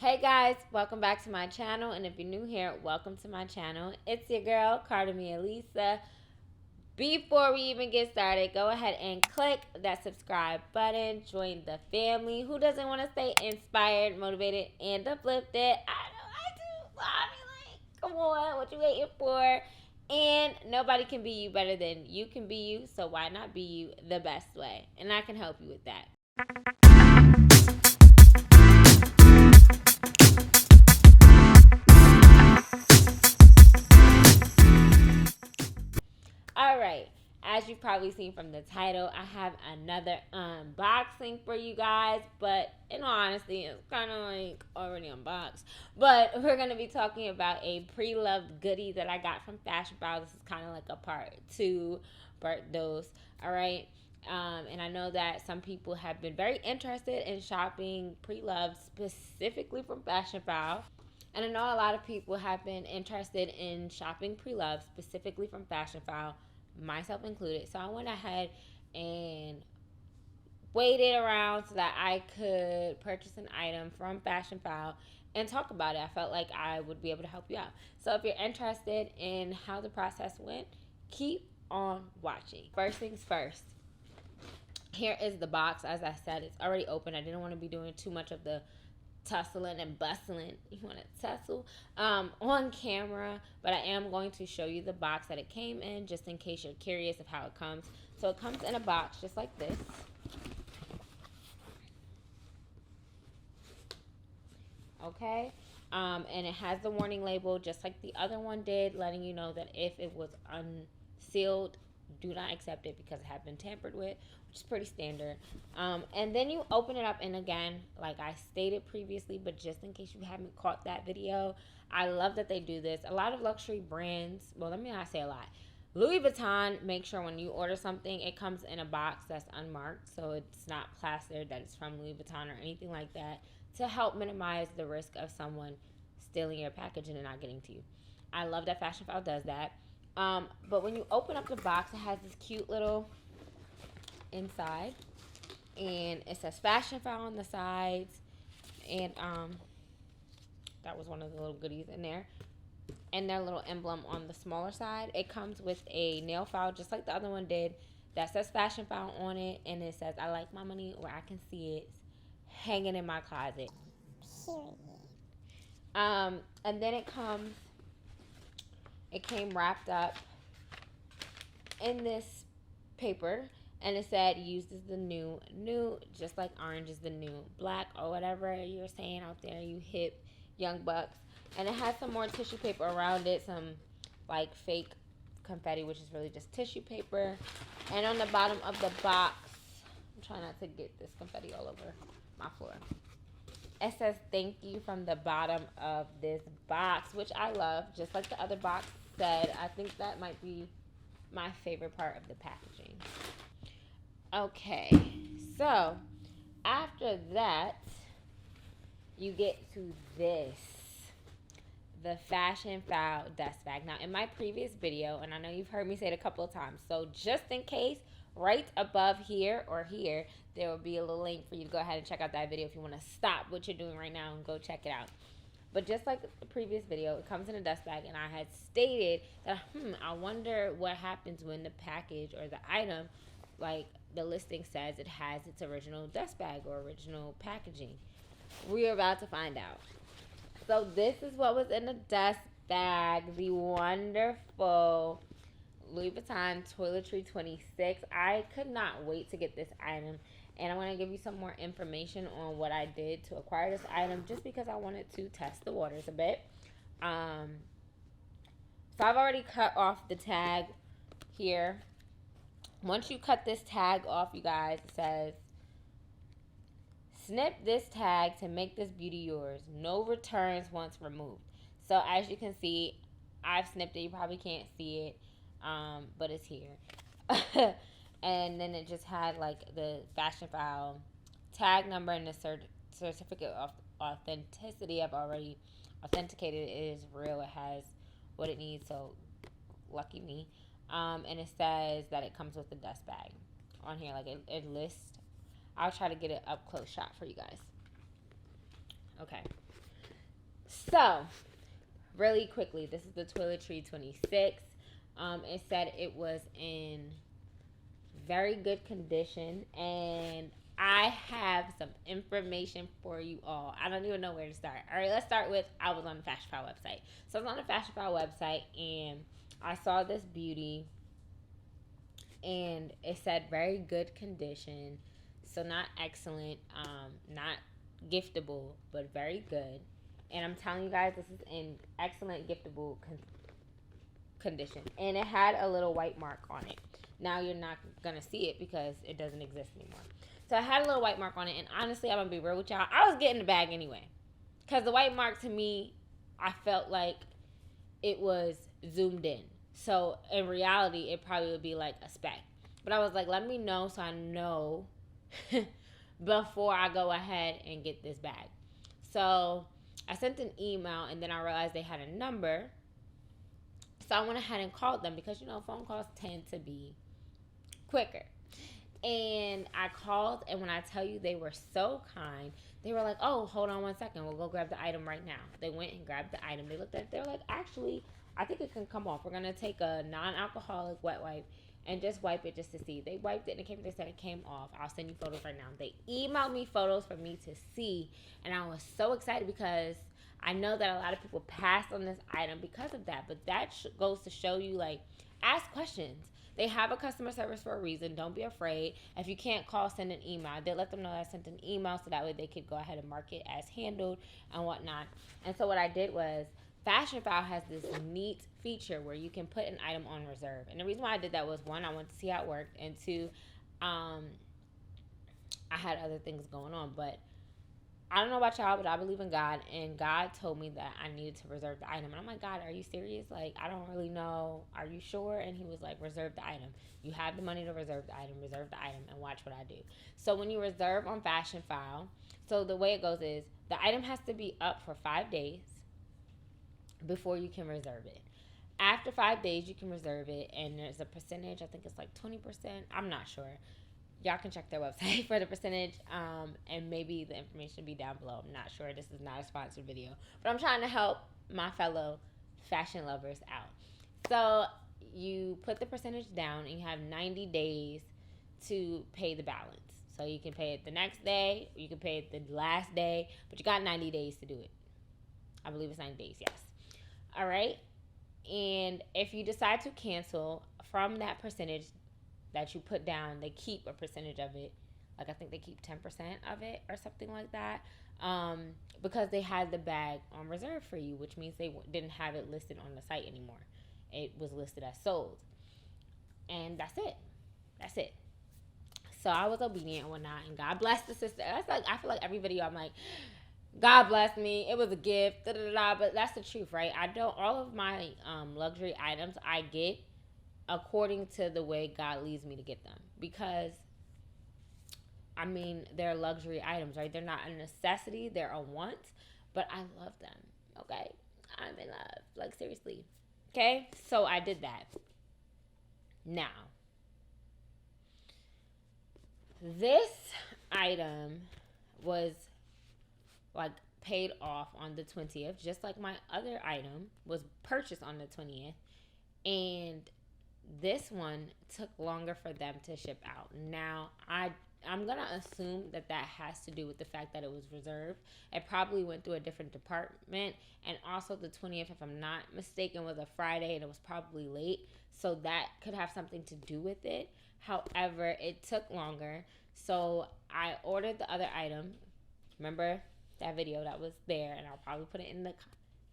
Hey guys, welcome back to my channel, and if you're new here, welcome to my channel. It's your girl, CartaMiaLisa. Before we even get started, go ahead and click that subscribe button. Join the family. Who doesn't want to stay inspired, motivated, and uplifted? I know I do. I mean, like, come on, what you waiting for? And nobody can be you better than you can be you, so why not be you the best way? And I can help you with that. All right, as you've probably seen from the title, I have another unboxing for you guys, but in all honesty, it's kind of like already unboxed. But we're going to be talking about a pre-loved goodie that I got from Fashionphile. This is kind of like a part two, part dose, all right? And I know that some people have been very interested in shopping pre-loved specifically from Fashionphile. And I know a lot of people have been interested in shopping pre-loved specifically from Fashionphile, myself included. So I went ahead and waited around so that I could purchase an item from Fashionphile and talk about it. I felt like I would be able to help you out. So if you're interested in how the process went, keep on watching. First things first. Here is the box. As I said, it's already open. I didn't want to be doing too much of the tussling and bustling, you want to tussle, on camera, but I am going to show you the box that it came in just in case you're curious of how it comes. So it comes in a box just like this. Okay, and it has the warning label just like the other one did, letting you know that if it was unsealed, do not accept it because it had been tampered with, which is pretty standard. And then you open it up, and again, like I stated previously, but just in case you haven't caught that video, I love that they do this. A lot of luxury brands, well, let me not say a lot. Louis Vuitton, make sure when you order something, it comes in a box that's unmarked, so it's not plastered that it's from Louis Vuitton or anything like that, to help minimize the risk of someone stealing your package and not getting to you. I love that Fashionphile does that. But when you open up the box, it has this cute little inside, and it says Fashionphile on the sides, and that was one of the little goodies in there, and their little emblem on the smaller side. It comes with a nail file just like the other one did that says Fashionphile on it, and it says I like my money where I can see it hanging in my closet. And then it came wrapped up in this paper, and it said used as the new, just like orange is the new black, or whatever you're saying out there, you hip young bucks. And it has some more tissue paper around it, some like fake confetti, which is really just tissue paper. And on the bottom of the box, I'm trying not to get this confetti all over my floor, it says thank you from the bottom of this box, which I love, just like the other box said. I think that might be my favorite part of the packaging. Okay, so after that, you get to this, the Fashionphile dust bag. Now, in my previous video, and I know you've heard me say it a couple of times, so just in case, right above here or here, there will be a little link for you to go ahead and check out that video if you want to stop what you're doing right now and go check it out. But just like the previous video, it comes in a dust bag, and I had stated that, I wonder what happens when the package or the item, like the listing says, it has its original dust bag or original packaging. We're about to find out. So this is what was in the dust bag, the wonderful Louis Vuitton Toiletry 26. I could not wait to get this item, and I'm going to give you some more information on what I did to acquire this item, just because I wanted to test the waters a bit. So I've already cut off the tag here. Once you cut this tag off, you guys, it says, snip this tag to make this beauty yours. No returns once removed. So as you can see, I've snipped it. You probably can't see it, but it's here. And then it just had like the Fashionphile tag number and the certificate of authenticity. I've already authenticated it. It is real. It has what it needs, so lucky me. And it says that it comes with the dust bag on here. Like it lists. I'll try to get it up close shot for you guys. Okay. So, really quickly, this is the Toiletry 26. It said it was in very good condition, and I have some information for you all. I don't even know where to start. All right, let's start with, I was on the Fashionphile website. So I was on the Fashionphile website, and I saw this beauty, and it said very good condition. So not excellent, not giftable, but very good. And I'm telling you guys, this is in excellent giftable condition. And it had a little white mark on it. Now you're not going to see it because it doesn't exist anymore. So I had a little white mark on it. And honestly, I'm going to be real with y'all. I was getting the bag anyway. Because the white mark to me, I felt like it was zoomed in. So in reality, it probably would be like a speck. But I was like, let me know so I know before I go ahead and get this bag. So I sent an email, and then I realized they had a number. So I went ahead and called them because, you know, phone calls tend to be quicker. And I called, and when I tell you they were so kind, they were like, oh, hold on 1 second. We'll go grab the item right now. They went and grabbed the item. They looked at it. They were like, actually, I think it can come off. We're going to take a non-alcoholic wet wipe and just wipe it just to see. They wiped it, and it came, they said it came off. I'll send you photos right now. They emailed me photos for me to see, and I was so excited because I know that a lot of people passed on this item because of that, but that goes to show you, like, ask questions. They have a customer service for a reason. Don't be afraid. If you can't call, send an email. I did let them know that I sent an email so that way they could go ahead and mark it as handled and whatnot. And so what I did was, Fashionphile has this neat feature where you can put an item on reserve. And the reason why I did that was, one, I wanted to see how it worked, and two, I had other things going on. But I don't know about y'all, but I believe in God, and God told me that I needed to reserve the item. And I'm like, God, are you serious? Like, I don't really know. Are you sure? And he was like, reserve the item. You have the money to reserve the item, and watch what I do. So when you reserve on Fashionphile, so the way it goes is, the item has to be up for 5 days before you can reserve it. After 5 days, you can reserve it, and there's a percentage. I think it's like 20%. I'm not sure. Y'all can check their website for the percentage, and maybe the information will be down below. I'm not sure. This is not a sponsored video, but I'm trying to help my fellow fashion lovers out. So you put the percentage down, and you have 90 days to pay the balance. So you can pay it the next day, or you can pay it the last day, but you got 90 days to do it. I believe it's 90 days, yes. All right? And if you decide to cancel from that percentage that you put down, they keep a percentage of it. Like, I think they keep 10% of it or something like that, because they had the bag on reserve for you, which means they didn't have it listed on the site anymore. It was listed as sold. And that's it. That's it. So I was obedient and whatnot, and God bless the sister. That's like, I feel like every video I'm like, God bless me. It was a gift. Da, da, da, but that's the truth, right? I don't. All of my luxury items I get according to the way God leads me to get them, because I mean, they're luxury items, right? They're not a necessity. They're a want, but I love them. Okay, I'm in love. Like, seriously. Okay, so I did that. Now, this item was like paid off on the 20th, just like my other item was purchased on the 20th, and this one took longer for them to ship out. Now, I'm gonna assume that has to do with the fact that it was reserved. It probably went through a different department, and also the 20th, if I'm not mistaken, was a Friday, and it was probably late, so that could have something to do with it. However, it took longer, so I ordered the other item. Remember that video that was there, and I'll probably put it in the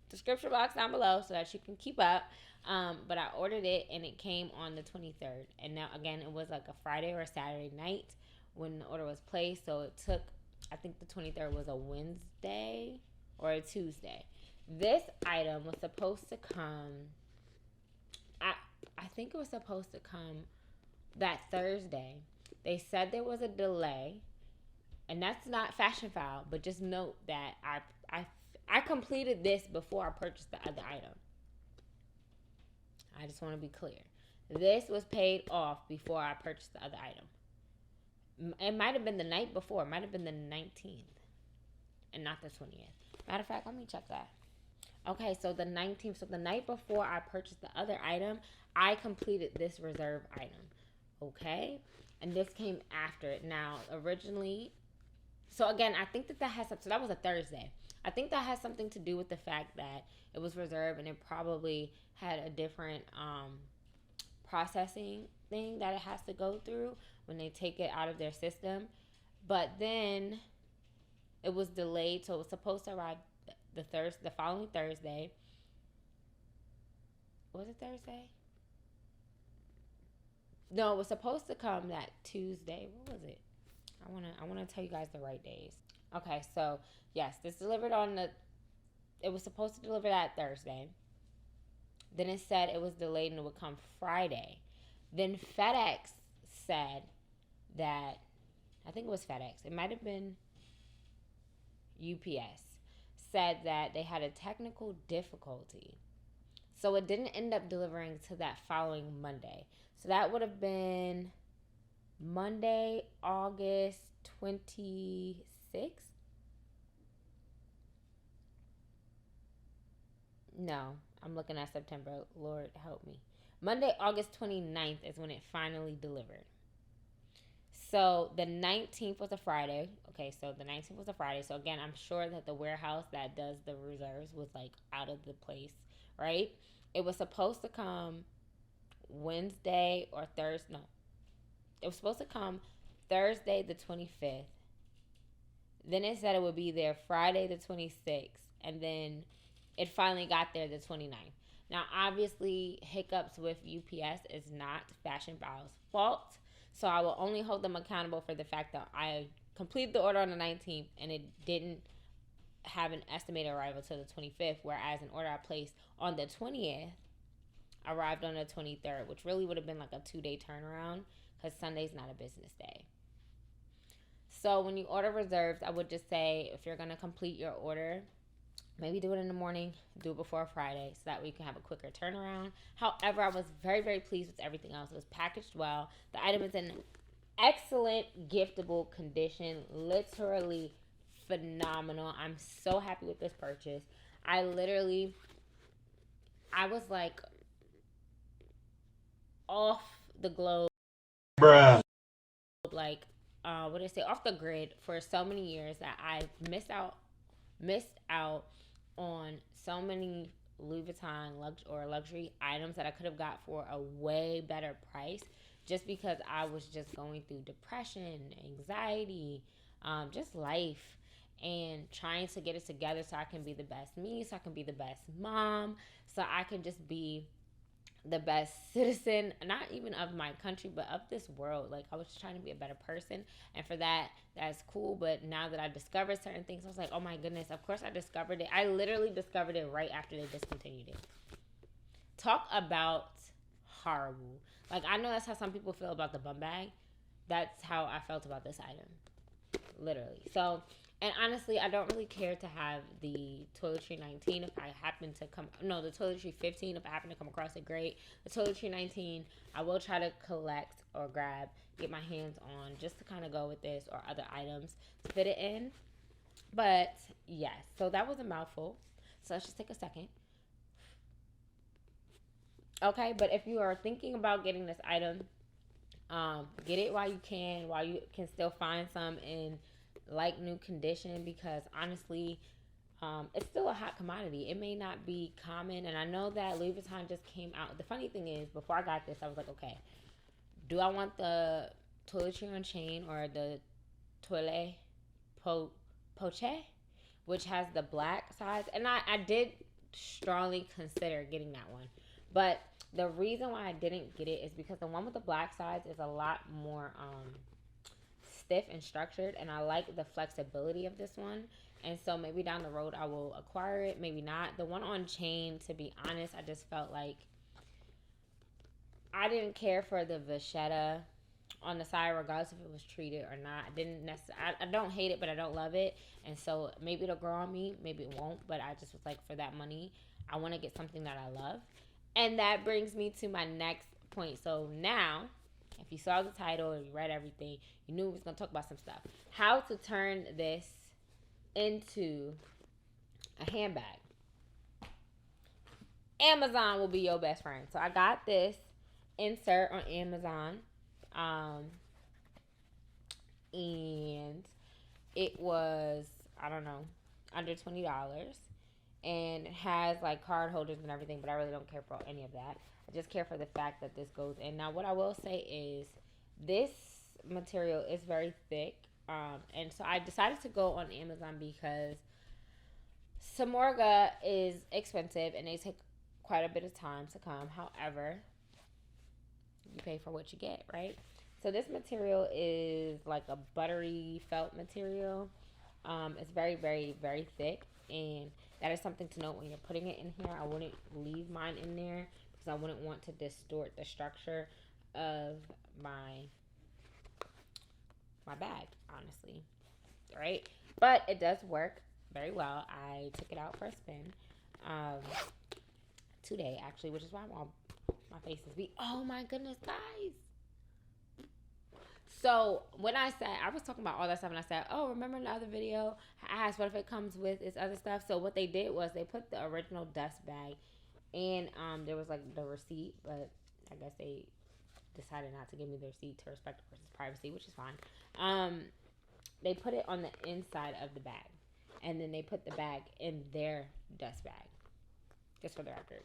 description box down below so that you can keep up. But I ordered it, and it came on the 23rd. And now, again, it was like a Friday or a Saturday night when the order was placed. So it took, I think the 23rd was a Wednesday or a Tuesday. This item was supposed to come, I think it was supposed to come that Thursday. They said there was a delay. And that's not Fashionphile, but just note that I completed this before I purchased the other item. I just want to be clear. This was paid off before I purchased the other item. It might have been the night before. It might have been the 19th and not the 20th. Matter of fact, let me check that. Okay, so the 19th, so the night before I purchased the other item, I completed this reserve item. Okay? And this came after it. Now, originally, so again, I think that has something, so that was a Thursday. I think that has something to do with the fact that it was reserved and it probably had a different processing thing that it has to go through when they take it out of their system. But then it was delayed, so it was supposed to arrive the following Thursday. Was it Thursday? No, it was supposed to come that Tuesday. What was it? I wanna tell you guys the right days. Okay, so yes, this delivered on the. It was supposed to deliver that Thursday. Then it said it was delayed and it would come Friday. Then FedEx said that, I think it was FedEx. It might have been UPS. Said that they had a technical difficulty. So it didn't end up delivering to that following Monday. So that would have been Monday, August 26th. No, I'm looking at September. Lord help me. Monday, August 29th is when it finally delivered. So the 19th was a Friday. Okay, so the 19th was a Friday. So again, I'm sure that the warehouse that does the reserves was like out of the place, right? It was supposed to come Wednesday or Thursday. No, it was supposed to come Thursday the 25th. Then it said it would be there Friday the 26th. And then it finally got there the 29th. Now, obviously, hiccups with UPS is not Fashionphile's fault. So I will only hold them accountable for the fact that I completed the order on the 19th and it didn't have an estimated arrival till the 25th, whereas an order I placed on the 20th arrived on the 23rd, which really would have been like a 2-day turnaround because Sunday's not a business day. So when you order reserves, I would just say if you're going to complete your order, maybe do it in the morning, do it before Friday, so that way you can have a quicker turnaround. However, I was very, very pleased with everything else. It was packaged well. The item is in excellent giftable condition, literally phenomenal. I'm so happy with this purchase. I was like off the globe, bruh. Like, what did I say? Off the grid for so many years that I missed out on so many Louis Vuitton luxury items that I could have got for a way better price, just because I was just going through depression, anxiety, just life, and trying to get it together so I can be the best me, so I can be the best mom, so I can just be the best citizen, not even of my country, but of this world. Like, I was just trying to be a better person, and for that, that's cool. But now that I discovered certain things, I was like, oh my goodness, of course I discovered it. I literally discovered it right after they discontinued it. Talk about horrible. Like, I know that's how some people feel about the bum bag. That's how I felt about this item. Literally. So, and honestly, I don't really care to have the toiletry 19 if I happen to the toiletry 15 if I happen to come across it, great. The toiletry 19, I will try to collect or get my hands on, just to kind of go with this or other items to fit it in. But yes, so that was a mouthful. So let's just take a second. Okay, but if you are thinking about getting this item, get it while you can still find some in like new condition, because honestly, it's still a hot commodity. It may not be common, and I know that Louis Vuitton just came out. The funny thing is, before I got this, I was like, okay, do I want the toiletry on chain or the toilet poche, which has the black size? And I did strongly consider getting that one, but the reason why I didn't get it is because the one with the black sides is a lot more stiff and structured, and I like the flexibility of this one. And so maybe down the road I will acquire it, maybe not. The one on chain, to be honest, I just felt like I didn't care for the vachetta on the side, regardless if it was treated or not. I don't hate it, but I don't love it. And so maybe it'll grow on me, maybe it won't, but I just was like, for that money, I want to get something that I love. And that brings me to my next point. So now, if you saw the title or you read everything, you knew we was going to talk about some stuff. How to turn this into a handbag. Amazon will be your best friend. So I got this insert on Amazon. And it was, I don't know, under $20. And it has like card holders and everything, but I really don't care for any of that. I just care for the fact that this goes in. Now, what I will say is this material is very thick. And so I decided to go on Amazon because Samorga is expensive and they take quite a bit of time to come. However, you pay for what you get, right? So this material is like a buttery felt material. It's very, very, very thick, and that is something to note when you're putting it in here. I wouldn't leave mine in there because I wouldn't want to distort the structure of my bag, honestly, right? But it does work very well. I took it out for a spin today, actually, which is why my face is beat. Oh my goodness, guys. So when I said, I was talking about all that stuff, and I said, oh, remember in the other video, I asked what if it comes with this other stuff. So what they did was they put the original dust bag, and there was like the receipt, but I guess they decided not to give me the receipt to respect the person's privacy, which is fine. They put it on the inside of the bag, and then they put the bag in their dust bag, just for the record.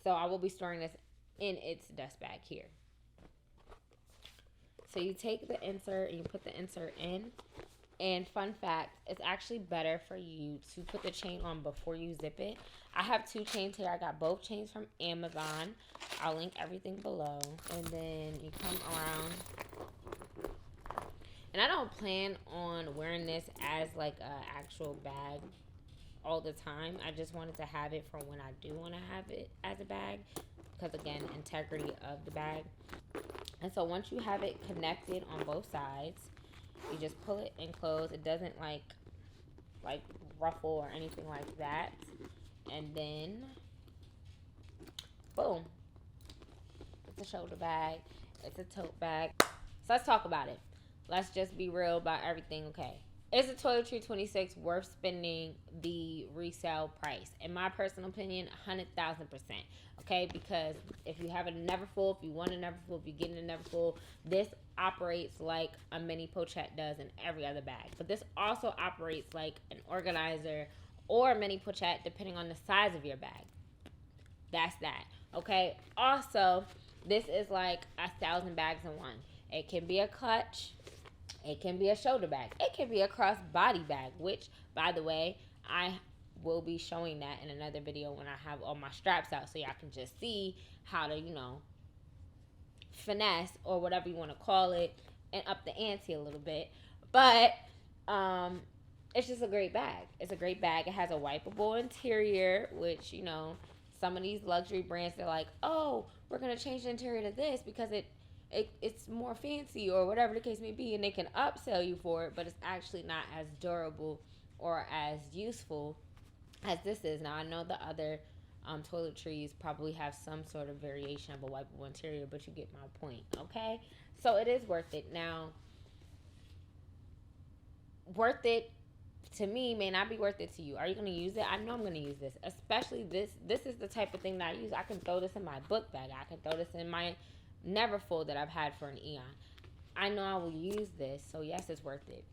So I will be storing this in its dust bag here. So you take the insert and you put the insert in. And fun fact, it's actually better for you to put the chain on before you zip it. I have 2 chains here. I got both chains from Amazon. I'll link everything below. And then you come around. And I don't plan on wearing this as like an actual bag all the time. I just wanted to have it for when I do want to have it as a bag. Because again, integrity of the bag. And so once you have it connected on both sides, you just pull it and close. It doesn't like ruffle or anything like that. And then, boom. It's a shoulder bag. It's a tote bag. So let's talk about it. Let's just be real about everything, okay? Is the Toiletry 26 worth spending the resale price? In my personal opinion, 100,000%. Okay, because if you have a Neverfull, if you want a Neverfull, if you get a Neverfull, this operates like a mini pochette does in every other bag. But this also operates like an organizer or a mini pochette depending on the size of your bag. That's that. Okay, also, this is like 1,000 bags in one. It can be a clutch. It can be a shoulder bag. It can be a crossbody bag, which, by the way, I will be showing that in another video when I have all my straps out so y'all can just see how to, finesse or whatever you want to call it and up the ante a little bit. But it's just a great bag. It's a great bag. It has a wipeable interior, which, some of these luxury brands, they're like, oh, we're going to change the interior to this because it's more fancy or whatever the case may be, and they can upsell you for it, but it's actually not as durable or as useful as this is. Now, I know the other toiletries probably have some sort of variation of a wipeable interior, but you get my point, okay? So it is worth it. Now, worth it to me may not be worth it to you. Are you going to use it? I know I'm going to use this, especially this. This is the type of thing that I use. I can throw this in my book bag. I can throw this in my Neverfull that I've had for an eon. I know I will use this, so yes, it's worth it.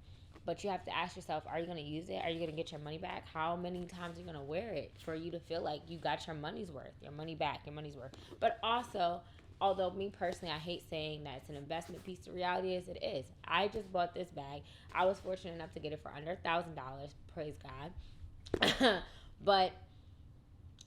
But you have to ask yourself, are you going to use it? Are you going to get your money back? How many times are you going to wear it for you to feel like you got your money's worth, your money back, your money's worth? But also, although me personally, I hate saying that it's an investment piece, the reality is it is. I just bought this bag. I was fortunate enough to get it for under $1,000, praise God. But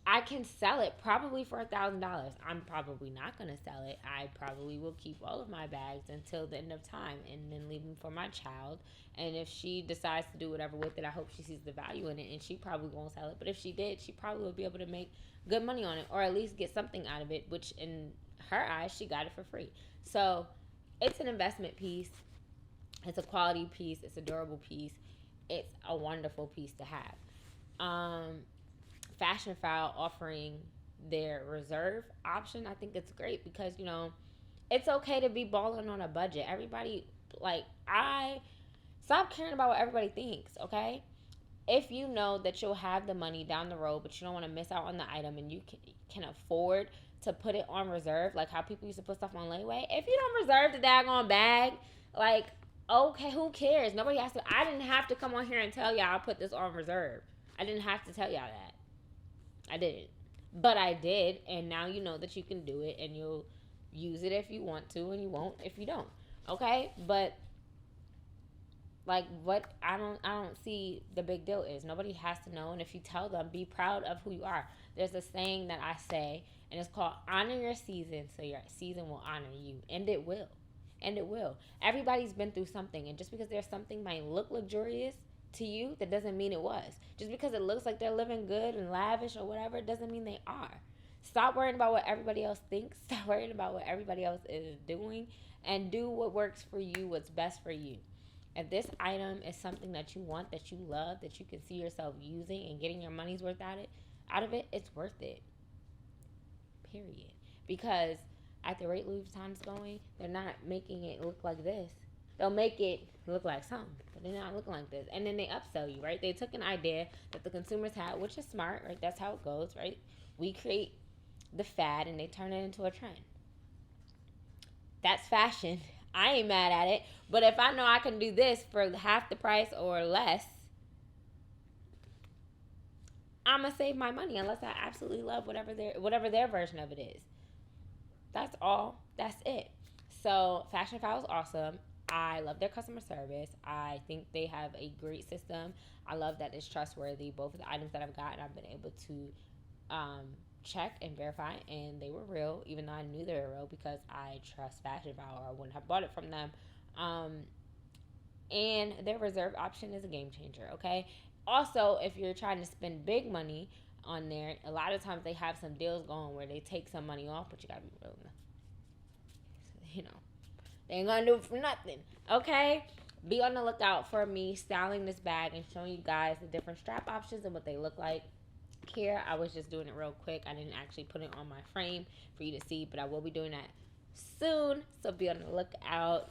I can sell it probably for $1,000. I'm probably not going to sell it. I probably will keep all of my bags until the end of time and then leave them for my child. And if she decides to do whatever with it, I hope she sees the value in it, and she probably won't sell it. But if she did, she probably would be able to make good money on it, or at least get something out of it, which in her eyes, she got it for free. So it's an investment piece. It's a quality piece. It's a durable piece. It's a wonderful piece to have. Fashionphile offering their reserve option, I think it's great because, it's okay to be balling on a budget. Everybody, I stop caring about what everybody thinks, okay? if you know that you'll have the money down the road, but you don't want to miss out on the item, and you can afford to put it on reserve, like how people used to put stuff on layaway. If you don't reserve the daggone bag, like, okay, who cares? Nobody has to. I didn't have to come on here and tell y'all I put this on reserve. I didn't have to tell y'all that. I didn't. But I did, and now you know that you can do it, and you'll use it if you want to, and you won't if you don't. Okay? But like, what I don't see the big deal is. Nobody has to know, and if you tell them, be proud of who you are. There's a saying that I say, and it's called honor your season so your season will honor you, and it will. And it will. Everybody's been through something, and just because there's something might look luxurious to you, that doesn't mean it was. Just because it looks like they're living good and lavish or whatever, it doesn't mean they are. Stop worrying about what everybody else thinks. Stop worrying about what everybody else is doing, and do what works for you, what's best for you. If this item is something that you want, that you love, that you can see yourself using and getting your money's worth out of it, it's worth it. Period. Because at the rate Louis Vuitton's going, they're not making it look like this. They'll make it look like something, but they're not looking like this. And then they upsell you, right? They took an idea that the consumers had, which is smart, right? That's how it goes, right? We create the fad and they turn it into a trend. That's fashion. I ain't mad at it. But if I know I can do this for half the price or less, I'm going to save my money unless I absolutely love whatever their version of it is. That's all. That's it. So Fashionphile is awesome. I love their customer service. I think they have a great system. I love that it's trustworthy. Both of the items that I've gotten, I've been able to check and verify, and they were real, even though I knew they were real because I trust Fashionphile, or I wouldn't have bought it from them. And their reserve option is a game changer, okay? Also, if you're trying to spend big money on there, a lot of times they have some deals going where they take some money off, but you gotta be real enough. You know, they ain't gonna do it for nothing, okay? Be on the lookout for me styling this bag and showing you guys the different strap options and what they look like. Here, I was just doing it real quick. I didn't actually put it on my frame for you to see, but I will be doing that soon, so be on the lookout.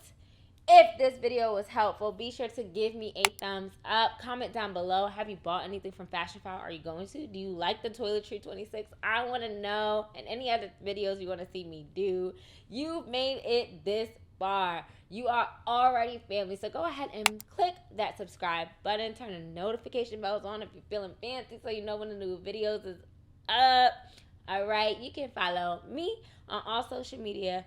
If this video was helpful, be sure to give me a thumbs up. Comment down below. Have you bought anything from Fashionphile? Are you going to? Do you like the Toiletry 26? I want to know. And any other videos you want to see me do. You've made it this far. You are already family. So go ahead and click that subscribe button. Turn the notification bells on if you're feeling fancy so you know when the new videos is up. All right. You can follow me on all social media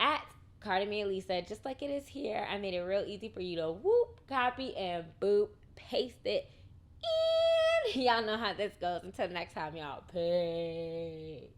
at CartaMiaLisa, just like it is here. I made it real easy for you to whoop, copy, and boop, paste it in. Y'all know how this goes. Until next time, y'all. Peace.